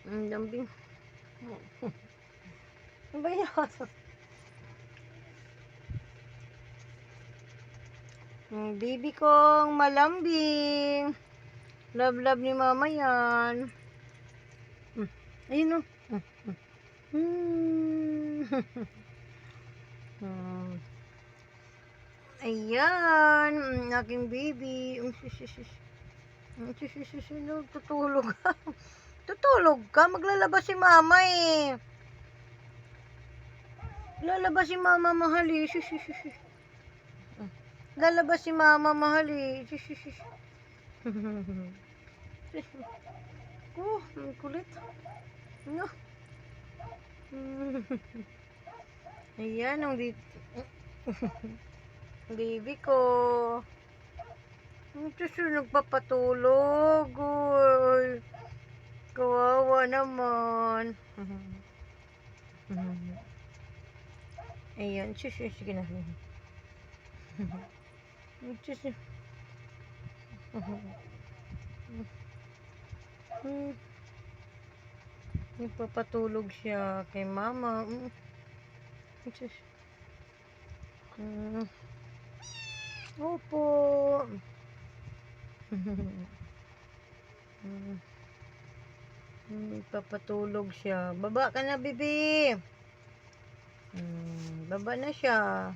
Ang lambing. Ano ba yan? Ang baby kong malambing. Love ni mama yan. Ayun o. Ayan. Aking baby. Tutulog ka. Tutulog ka. Maglalabas si mama eh. Lalabas si mama mahal eh. Lalabas si mama mahal eh. Oh, ang kulit. No. Ayan, ang baby ko. Ito siya nagpapatulog. Uy, kawawa naman. Ayan, sige na. Nagpapatulog siya kay mama. Opo. Nagpapatulog siya. Baba ka na, bibi. Baba na siya.